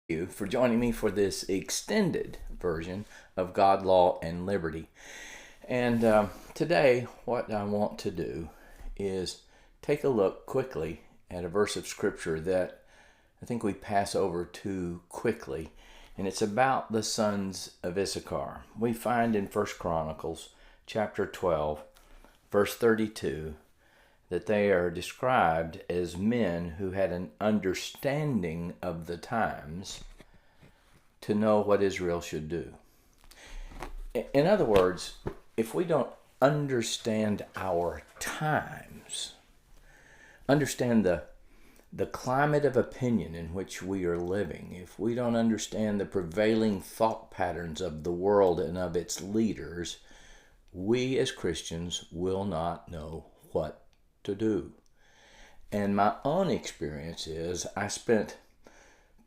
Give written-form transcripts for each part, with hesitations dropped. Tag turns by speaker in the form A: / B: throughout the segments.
A: you for joining me for this extended version of God, Law, and Liberty. And today, what I want to do is take a look quickly at a verse of Scripture that I think we pass over too quickly, and it's about the sons of Issachar. We find in 1 Chronicles chapter 12, verse 32, that they are described as men who had an understanding of the times to know what Israel should do. In other words, if we don't understand our times, understand the climate of opinion in which we are living, if we don't understand the prevailing thought patterns of the world and of its leaders, we as Christians will not know what to do. And my own experience is I spent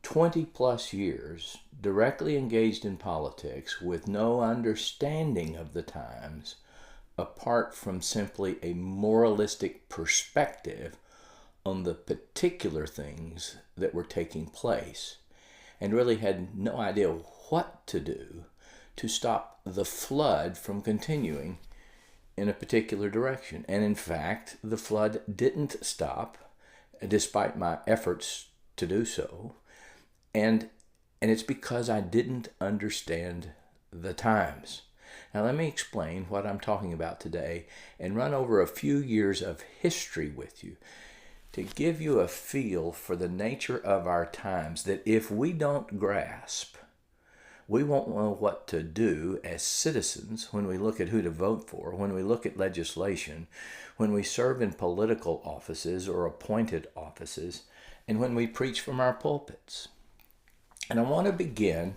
A: 20 plus years directly engaged in politics with no understanding of the times apart from simply a moralistic perspective on the particular things that were taking place, and really had no idea what to do to stop the flood from continuing in a particular direction. And in fact, the flood didn't stop despite my efforts to do so. And it's because I didn't understand the times. Now let me explain what I'm talking about today and run over a few years of history with you to give you a feel for the nature of our times that if we don't grasp, we won't know what to do as citizens when we look at who to vote for, when we look at legislation, when we serve in political offices or appointed offices, and when we preach from our pulpits. And I want to begin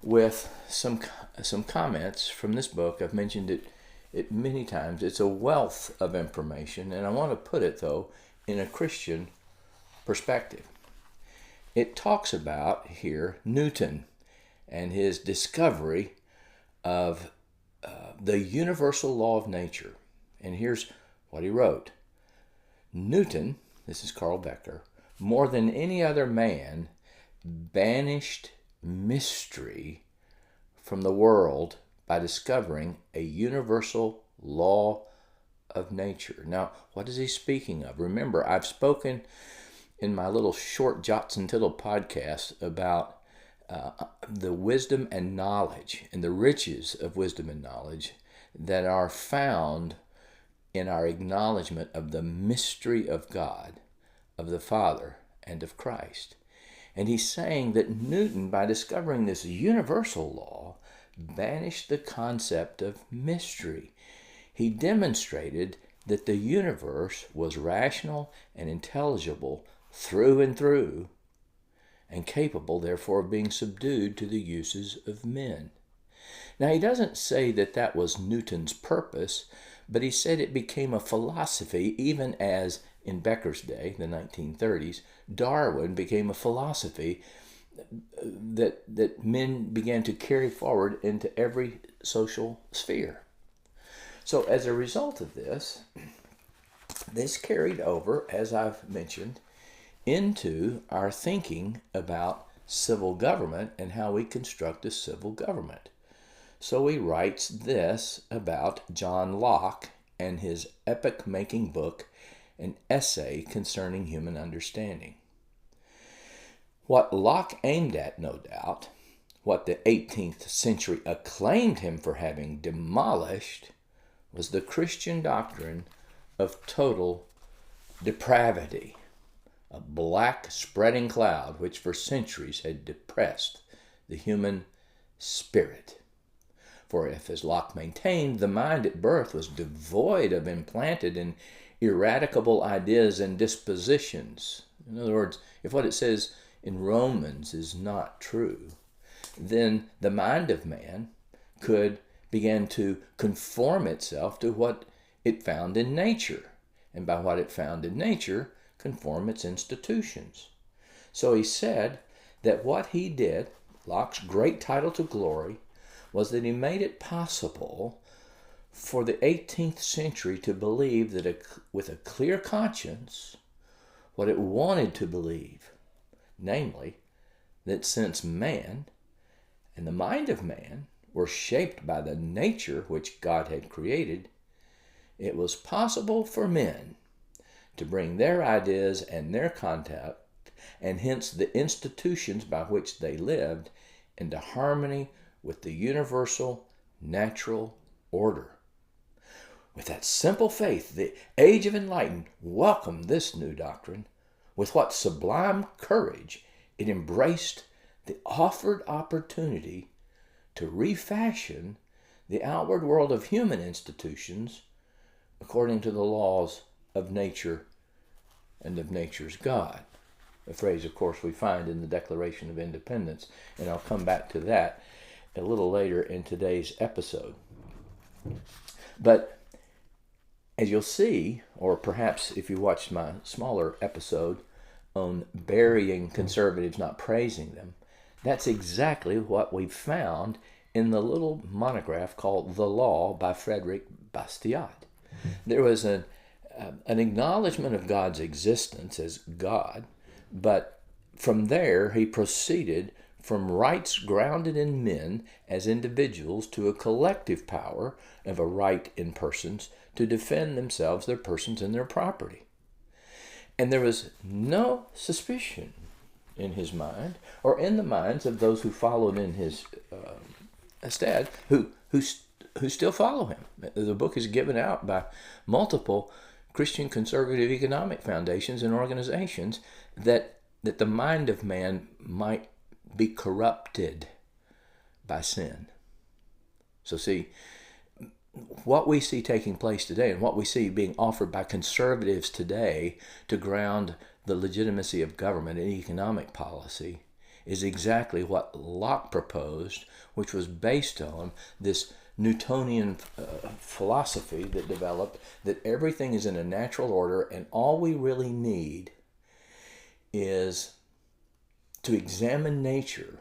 A: with some comments from this book. I've mentioned it many times. It's a wealth of information, and I want to put it, though, in a Christian perspective. It talks about here Newton and his discovery of the universal law of nature. And here's what he wrote. Newton, this is Carl Becker, more than any other man, banished mystery from the world by discovering a universal law of nature. Now, what is he speaking of? Remember, I've spoken in my little short Jots and Tittle podcast about the wisdom and knowledge and the riches of wisdom and knowledge that are found in our acknowledgement of the mystery of God, of the Father, and of Christ. And he's saying that Newton, by discovering this universal law, banished the concept of mystery. He demonstrated that the universe was rational and intelligible through and through, and capable, therefore, of being subdued to the uses of men. Now, he doesn't say that that was Newton's purpose, but he said it became a philosophy, even as in Becker's day, the 1930s, Darwin became a philosophy that men began to carry forward into every social sphere. So as a result of this carried over, as I've mentioned, into our thinking about civil government and how we construct a civil government. So he writes this about John Locke and his epoch-making book, An Essay Concerning Human Understanding. What Locke aimed at, no doubt, what the 18th century acclaimed him for having demolished, was the Christian doctrine of total depravity, a black spreading cloud which for centuries had depressed the human spirit. For if, as Locke maintained, the mind at birth was devoid of implanted and ineradicable ideas and dispositions, in other words, if what it says in Romans is not true, then the mind of man could begin to conform itself to what it found in nature, and by what it found in nature, conform its institutions. So he said that what he did, Locke's great title to glory, was that he made it possible for the 18th century to believe that with a clear conscience what it wanted to believe, namely that since man and the mind of man were shaped by the nature which God had created, it was possible for men to bring their ideas and their contact, and hence the institutions by which they lived, into harmony with the universal natural order. With that simple faith, the age of enlightenment welcomed this new doctrine. With what sublime courage it embraced the offered opportunity to refashion the outward world of human institutions according to the laws of nature and of nature's God. A phrase, of course, we find in the Declaration of Independence, and I'll come back to that a little later in today's episode. But as you'll see, or perhaps if you watched my smaller episode on burying conservatives, not praising them, that's exactly what we found in the little monograph called The Law by Frederick Bastiat. There was an acknowledgement of God's existence as God, but from there he proceeded from rights grounded in men as individuals to a collective power of a right in persons to defend themselves, their persons, and their property. And there was no suspicion in his mind, or in the minds of those who followed in his stead, who still follow him. The book is given out by multiple Christian conservative economic foundations and organizations that the mind of man might be corrupted by sin. So see, what we see taking place today and what we see being offered by conservatives today to ground the legitimacy of government and economic policy is exactly what Locke proposed, which was based on this Newtonian philosophy that developed that everything is in a natural order, and all we really need is to examine nature,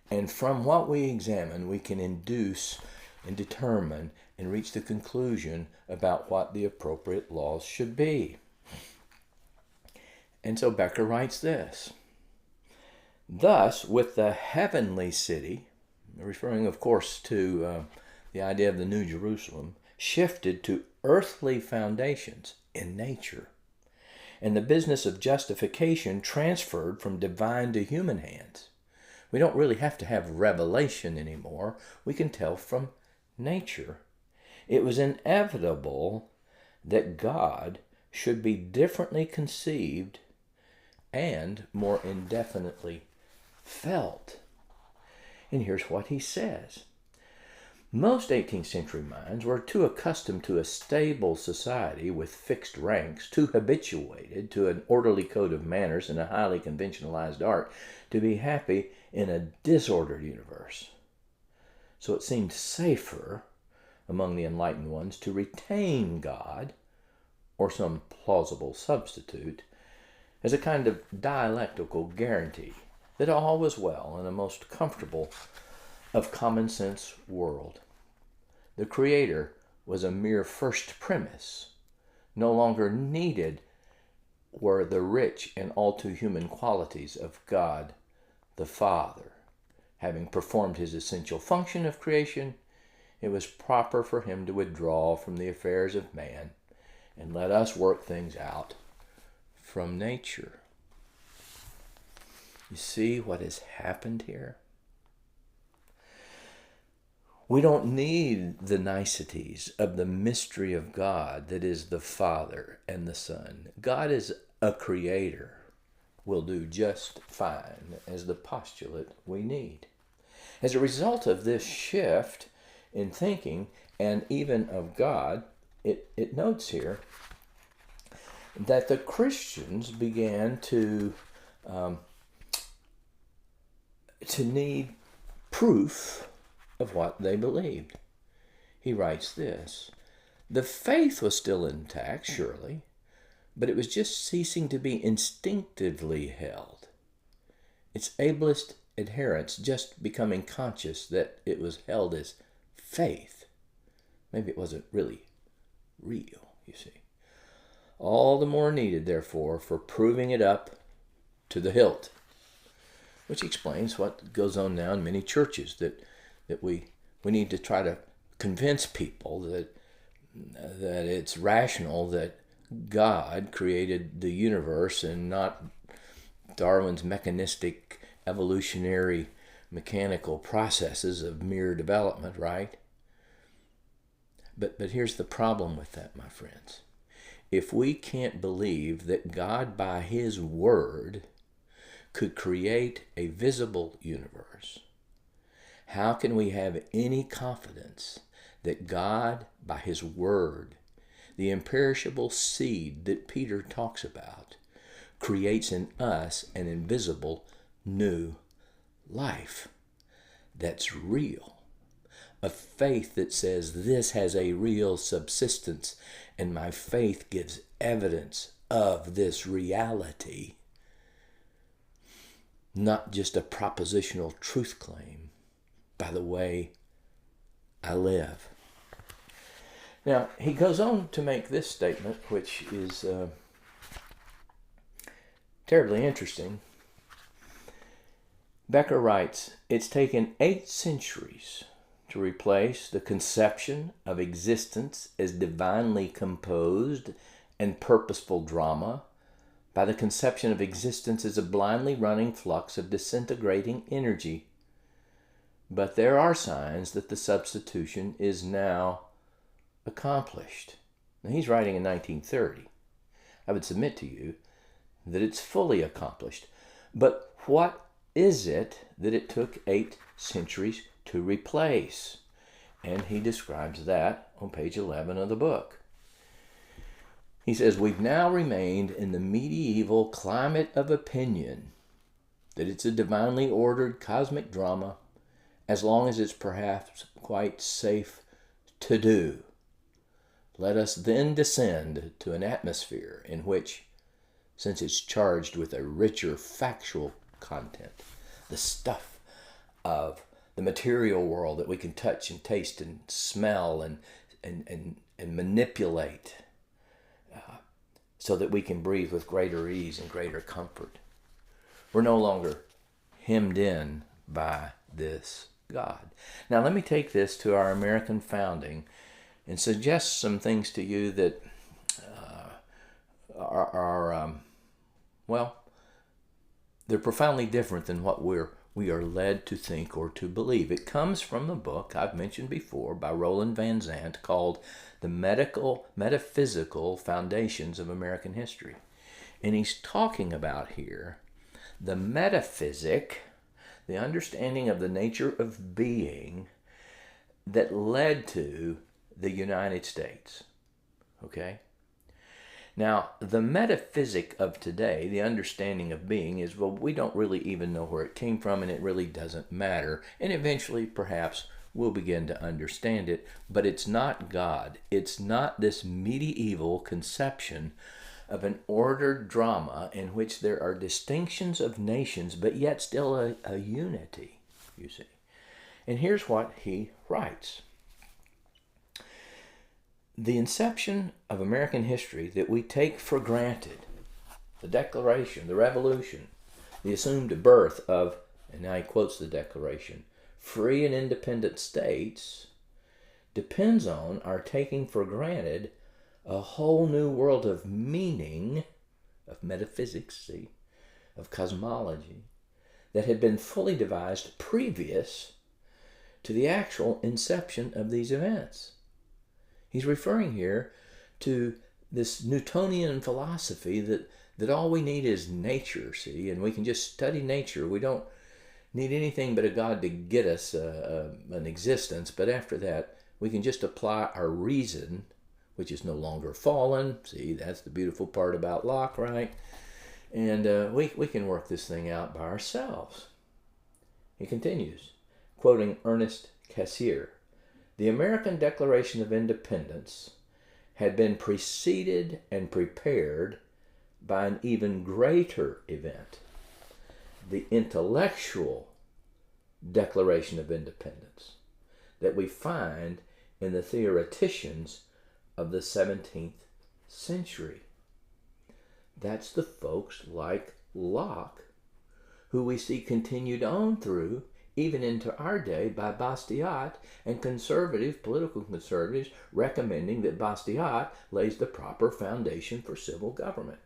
A: and from what we examine we can induce and determine and reach the conclusion about what the appropriate laws should be. And so Becker writes this: thus, with the heavenly city, referring of course to the idea of the New Jerusalem, shifted to earthly foundations in nature, and the business of justification transferred from divine to human hands. We don't really have to have revelation anymore. We can tell from nature. It was inevitable that God should be differently conceived and more indefinitely felt. And here's what he says. Most 18th century minds were too accustomed to a stable society with fixed ranks, too habituated to an orderly code of manners and a highly conventionalized art, to be happy in a disordered universe. So it seemed safer among the enlightened ones to retain God, or some plausible substitute, as a kind of dialectical guarantee that all was well in a most comfortable of common sense world. The Creator was a mere first premise. No longer needed were the rich and all too human qualities of God the Father. Having performed his essential function of creation, it was proper for him to withdraw from the affairs of man and let us work things out from nature. You see what has happened here? We don't need the niceties of the mystery of God that is the Father and the Son. God is a creator. Will do just fine as the postulate we need. As a result of this shift in thinking and even of God, it notes here that the Christians began to need proof of what they believed. He writes this: the faith was still intact, surely, but it was just ceasing to be instinctively held. Its ablest adherents just becoming conscious that it was held as faith. Maybe it wasn't really real, you see. All the more needed, therefore, for proving it up to the hilt. which explains what goes on now in many churches, that we need to try to convince people that it's rational that God created the universe and not Darwin's mechanistic evolutionary mechanical processes of mere development, right? But here's the problem with that, my friends. If we can't believe that God by His Word could create a visible universe, how can we have any confidence that God by His Word, the imperishable seed that Peter talks about, creates in us an invisible new life that's real? A faith that says this has a real subsistence, and my faith gives evidence of this reality, not just a propositional truth claim by the way I live. Now, he goes on to make this statement, which is terribly interesting. Becker writes, "It's taken 8 centuries to replace the conception of existence as divinely composed and purposeful drama by the conception of existence as a blindly running flux of disintegrating energy. But there are signs that the substitution is now accomplished." Now, he's writing in 1930. I would submit to you that it's fully accomplished. But what is it that it took 8 centuries to replace? And he describes that on page 11 of the book. He says, "We've now remained in the medieval climate of opinion that it's a divinely ordered cosmic drama as long as it's perhaps quite safe to do. Let us then descend to an atmosphere in which, since it's charged with a richer factual content, the stuff of the material world that we can touch and taste and smell and manipulate, so that we can breathe with greater ease and greater comfort. We're no longer hemmed in by this God." Now, let me take this to our American founding and suggest some things to you that they're profoundly different than what we are led to think or to believe. It comes from the book I've mentioned before by Roland Van Zandt called The Metaphysical Foundations of American History. And he's talking about here the metaphysic, the understanding of the nature of being that led to the United States. Okay? Now, the metaphysic of today, the understanding of being, is, well, we don't really even know where it came from, and it really doesn't matter. And eventually, perhaps, we'll begin to understand it. But it's not God. It's not this medieval conception of an ordered drama in which there are distinctions of nations, but yet still a unity, you see. And here's what he writes. "The inception of American history that we take for granted, the Declaration, the Revolution, the assumed birth of," and now he quotes the Declaration, "free and independent states, depends on our taking for granted a whole new world of meaning, of metaphysics, see, of cosmology, that had been fully devised previous to the actual inception of these events." He's referring here to this Newtonian philosophy that all we need is nature, see, and we can just study nature. We don't need anything but a God to get us an existence, but after that, we can just apply our reason, which is no longer fallen. See, that's the beautiful part about Locke, right? And we can work this thing out by ourselves. He continues, quoting Ernest Cassirer, "The American Declaration of Independence had been preceded and prepared by an even greater event, the intellectual Declaration of Independence that we find in the theoreticians of the 17th century." That's the folks like Locke who we see continued on through, even into our day, by Bastiat and political conservatives recommending that Bastiat lays the proper foundation for civil government.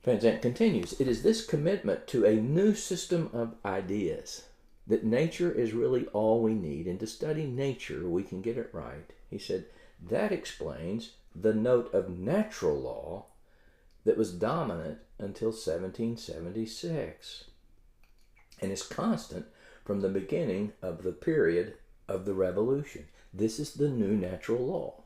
A: Van Zandt continues, it is this commitment to a new system of ideas that nature is really all we need, and to study nature we can get it right. He said, that explains the note of natural law that was dominant until 1776 and is constant from the beginning of the period of the Revolution. This is the new natural law.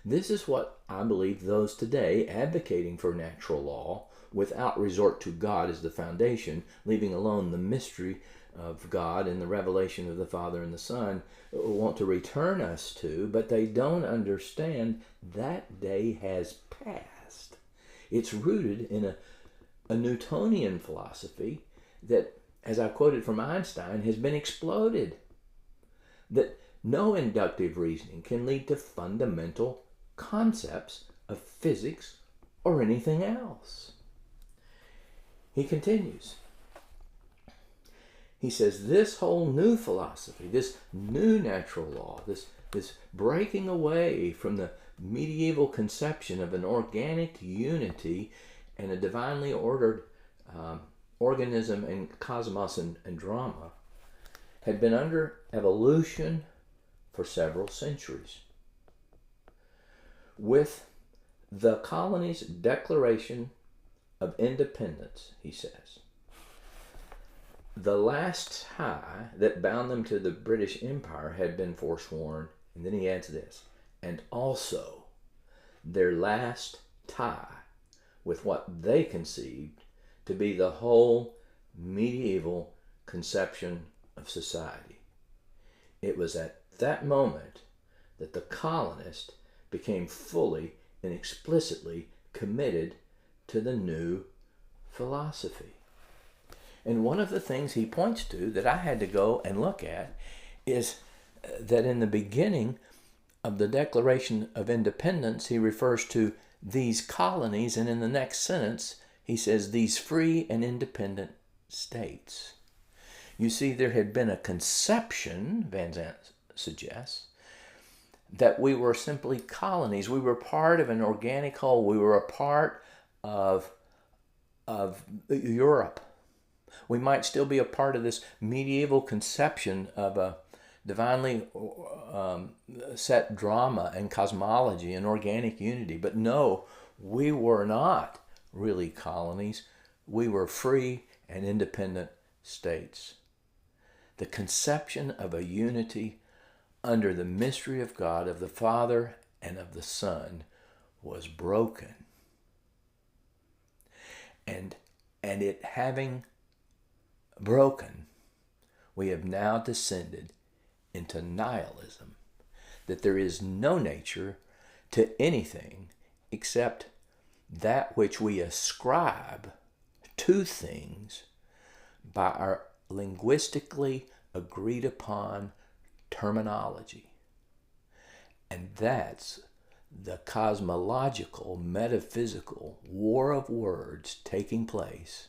A: This is what I believe those today advocating for natural law without resort to God as the foundation, leaving alone the mystery of God and the revelation of the Father and the Son, want to return us to, but they don't understand that day has passed. It's rooted in a Newtonian philosophy that, as I quoted from Einstein, has been exploded. That no inductive reasoning can lead to fundamental concepts of physics or anything else. He continues. He says this whole new philosophy, this new natural law, this breaking away from the medieval conception of an organic unity and a divinely ordered organism and cosmos and drama, had been under evolution for several centuries. With the colony's declaration of independence, he says, the last tie that bound them to the British Empire had been forsworn, and then he adds this, and also their last tie with what they conceived to be the whole medieval conception of society. It was at that moment that the colonist became fully and explicitly committed to the new philosophy. And one of the things he points to that I had to go and look at is that in the beginning of the Declaration of Independence, he refers to these colonies, and in the next sentence, he says these free and independent states. You see, there had been a conception, Van Zandt suggests, that we were simply colonies. We were part of an organic whole. We were a part of Europe. We might still be a part of this medieval conception of a divinely set drama and cosmology and organic unity. But no, we were not really colonies. We were free and independent states. The conception of a unity under the mystery of God, of the Father and of the Son, was broken. And it having broken, we have now descended into nihilism, that there is no nature to anything except that which we ascribe to things by our linguistically agreed upon terminology. And that's the cosmological, metaphysical war of words taking place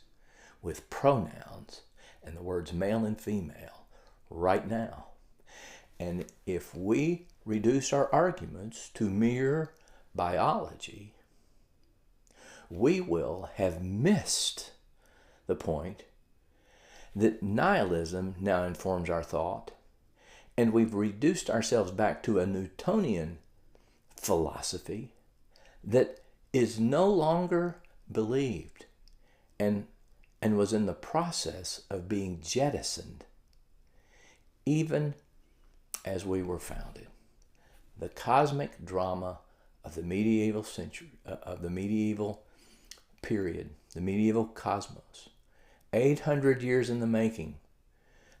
A: with pronouns and the words male and female right now. And if we reduce our arguments to mere biology, we will have missed the point that nihilism now informs our thought, and we've reduced ourselves back to a Newtonian philosophy that is no longer believed and was in the process of being jettisoned even as we were founded. The cosmic drama of the medieval century, of the medieval period, the medieval cosmos, 800 years in the making.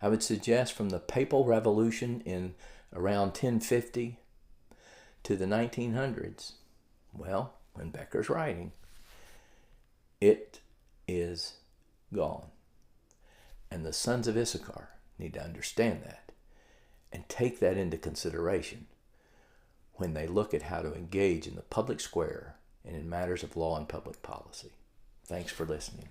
A: I would suggest from the Papal Revolution in around 1050 to the 1900s, well, when Becker's writing, it is gone. And the sons of Issachar need to understand that and take that into consideration when they look at how to engage in the public square and in matters of law and public policy. Thanks for listening.